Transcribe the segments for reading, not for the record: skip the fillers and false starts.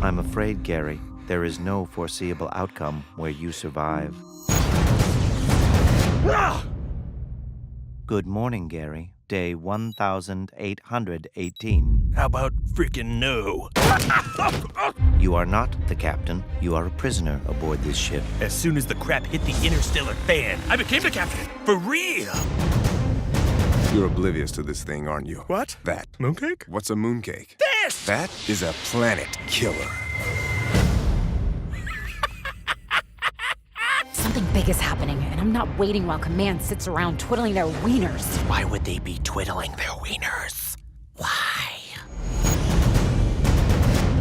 I'm afraid, Gary, there is no foreseeable outcome where you survive. Ah! Good morning, Gary. Day 1818. How about freaking no? You are not the captain. You are a prisoner aboard this ship. As soon as the crap hit the interstellar fan, I became the captain. For real. You're oblivious to this thing, aren't you? What? That. Mooncake? What's a mooncake? This! That is a planet killer. Something big is happening, and I'm not waiting while Command sits around twiddling their wieners. Why would they be twiddling their wieners? Why?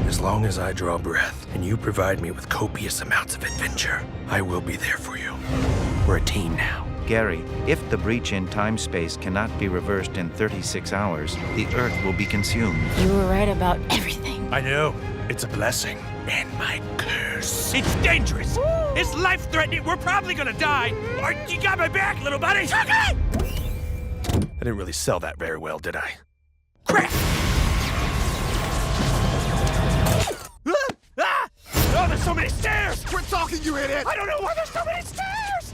As long as I draw breath and you provide me with copious amounts of adventure, I will be there for you. We're a team now. Gary, if the breach in time-space cannot be reversed in 36 hours, the Earth will be consumed. You were right about everything. I know. It's a blessing and my curse. It's dangerous. It's life-threatening. We're probably gonna die. You got my back, little buddy. Okay. I didn't really sell that very well, did I? Crap! Ah! Oh, there's so many stairs! Quit talking, you idiot! I don't know why there's so many stairs!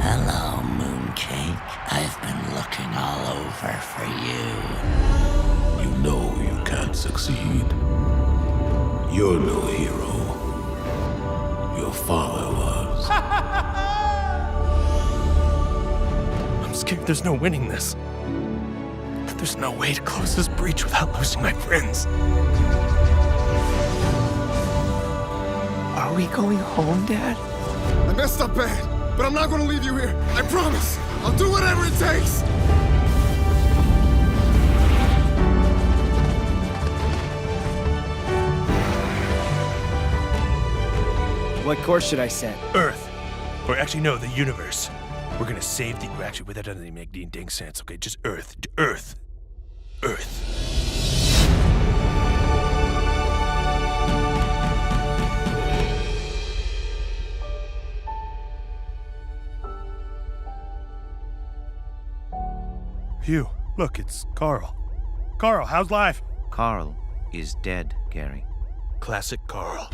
Hello, Mooncake. I've been looking all over for you. You know you can't succeed. You're no hero. Your father was. I'm scared there's no winning this. That there's no way to close this breach without losing my friends. Are we going home, Dad? I messed up bad, but I'm not gonna leave you here. I promise. I'll do whatever it takes. What course should I set? Earth. Or actually, no, the universe. We're gonna save the... Actually, wait, that doesn't even make ding sense. Okay, just Earth. Earth. Earth. Phew. Look, it's Carl. Carl, how's life? Carl is dead, Gary. Classic Carl.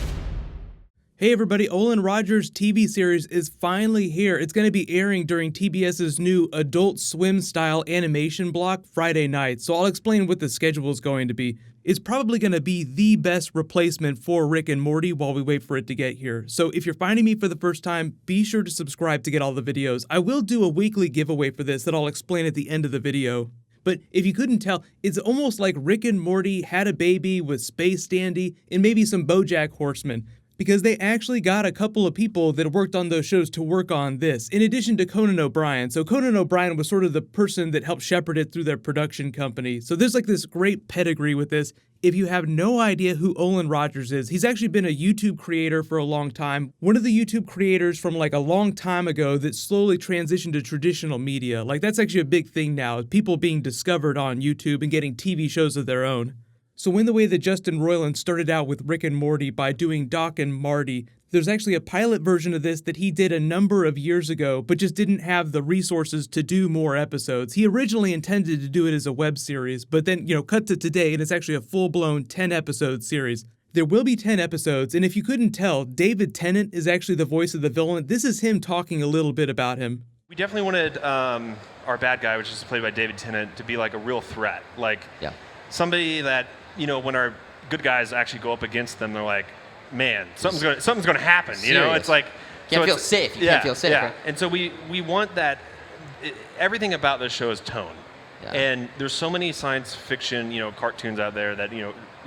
Hey everybody, Olan Rogers' TV series is finally here. It's going to be airing during TBS's new Adult Swim style animation block Friday night, so I'll explain what the schedule is going to be. It's probably going to be the best replacement for Rick and Morty while we wait for it to get here. So if you're finding me for the first time, be sure to subscribe to get all the videos. I will do a weekly giveaway for this that I'll explain at the end of the video. But if you couldn't tell, it's almost like Rick and Morty had a baby with Space Dandy and maybe some BoJack Horseman, because they actually got a couple of people that worked on those shows to work on this, in addition to Conan O'Brien. So Conan O'Brien was sort of the person that helped shepherd it through their production company. So there's like this great pedigree with this. If you have no idea who Olan Rogers is, he's actually been a YouTube creator for a long time. One of the YouTube creators from like a long time ago that slowly transitioned to traditional media. Like that's actually a big thing now, people being discovered on YouTube and getting TV shows of their own. So in the way that Justin Roiland started out with Rick and Morty by doing Doc and Marty, there's actually a pilot version of this that he did a number of years ago, but just didn't have the resources to do more episodes. He originally intended to do it as a web series, but then, cut to today, and it's actually a full-blown 10-episode series. There will be 10 episodes, and if you couldn't tell, David Tennant is actually the voice of the villain. This is him talking a little bit about him. We definitely wanted our bad guy, which is played by David Tennant, to be like a real threat. Like somebody that, when our good guys actually go up against them, they're like, man, something's gonna happen. Serious. It's like Can't feel safe. You can't feel safe. Yeah. Right? And so we want that. Everything about this show is tone. Yeah. And there's so many science fiction, cartoons out there that,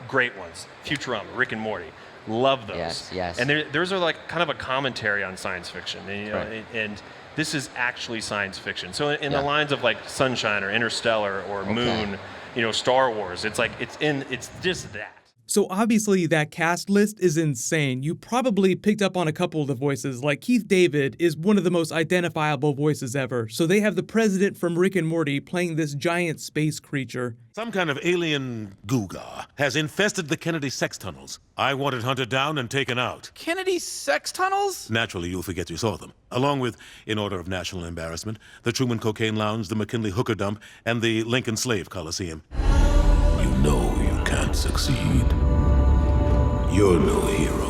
great ones. Futurama, Rick and Morty, love those. Yes. And those are like kind of a commentary on science fiction. And, and this is actually science fiction. So in the lines of like Sunshine or Interstellar or Moon, Star Wars, it's just that. So obviously that cast list is insane. You probably picked up on a couple of the voices, like Keith David is one of the most identifiable voices ever. So they have the president from Rick and Morty playing this giant space creature. Some kind of alien Googa has infested the Kennedy sex tunnels. I want it hunted down and taken out. Kennedy sex tunnels? Naturally, you'll forget you saw them. Along with, in order of national embarrassment, the Truman Cocaine Lounge, the McKinley Hooker Dump, and the Lincoln Slave Coliseum. You know you can't succeed. You're no hero.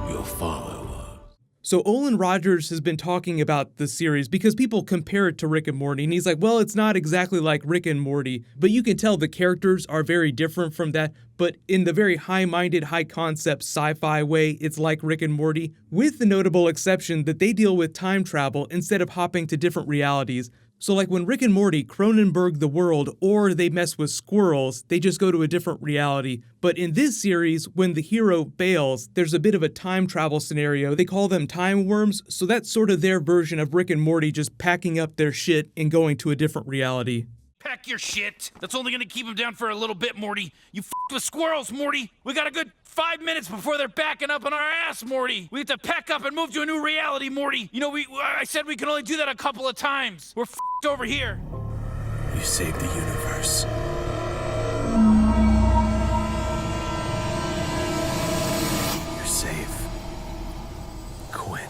Your father was. So Olan Rogers has been talking about the series because people compare it to Rick and Morty, and he's like, well, it's not exactly like Rick and Morty, but you can tell the characters are very different from that, but in the very high-minded, high-concept sci-fi way, it's like Rick and Morty, with the notable exception that they deal with time travel instead of hopping to different realities. So like when Rick and Morty Cronenberg the world or they mess with squirrels, they just go to a different reality. But in this series, when the hero fails, there's a bit of a time travel scenario. They call them time worms, so that's sort of their version of Rick and Morty just packing up their shit and going to a different reality. Pack your shit. That's only gonna keep him down for a little bit, Morty. You f***ed with squirrels, Morty. We got a good 5 minutes before they're backing up on our ass, Morty. We have to pack up and move to a new reality, Morty. You know, I said we can only do that a couple of times. We're f***ed over here. You saved the universe. You're safe. Quinn.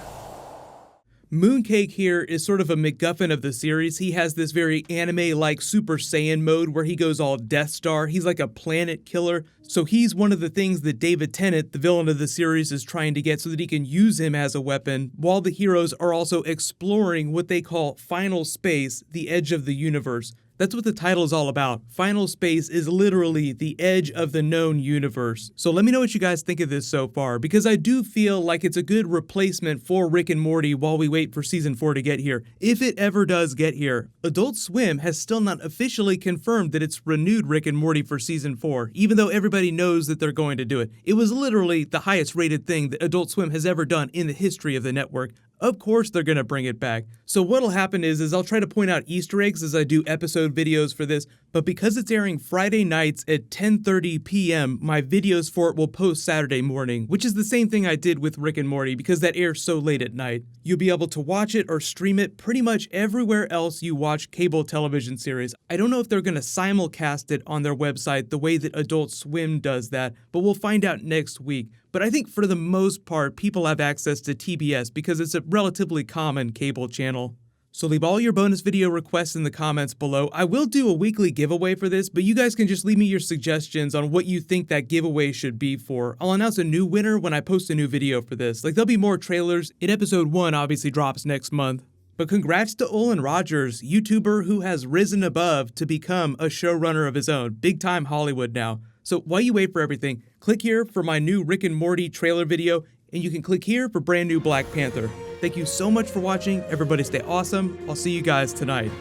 Mooncake here is sort of a MacGuffin of the series. He has this very anime-like Super Saiyan mode where he goes all Death Star. He's like a planet killer. So he's one of the things that David Tennant, the villain of the series, is trying to get so that he can use him as a weapon, while the heroes are also exploring what they call final space, the edge of the universe. That's what the title is all about. Final space is literally the edge of the known universe. So let me know what you guys think of this so far, because I do feel like it's a good replacement for Rick and Morty while we wait for season 4 to get here. If it ever does get here. Adult Swim has still not officially confirmed that it's renewed Rick and Morty for season 4, even though everybody knows that they're going to do it. It was literally the highest rated thing that Adult Swim has ever done in the history of the network. Of course they're gonna bring it back. So what'll happen is I'll try to point out Easter eggs as I do episode videos for this, but because it's airing Friday nights at 10:30 p.m., my videos for it will post Saturday morning, which is the same thing I did with Rick and Morty because that airs so late at night. You'll be able to watch it or stream it pretty much everywhere else you watch cable television series. I don't know if they're gonna simulcast it on their website the way that Adult Swim does that, but we'll find out next week. But I think for the most part, people have access to TBS because it's a relatively common cable channel. So leave all your bonus video requests in the comments below. I will do a weekly giveaway for this, but you guys can just leave me your suggestions on what you think that giveaway should be for. I'll announce a new winner when I post a new video for this. Like, there'll be more trailers. Episode 1 obviously drops next month. But congrats to Olan Rogers, YouTuber who has risen above to become a showrunner of his own. Big time Hollywood now. So while you wait for everything, click here for my new Rick and Morty trailer video, and you can click here for brand new Black Panther. Thank you so much for watching. Everybody stay awesome. I'll see you guys tonight.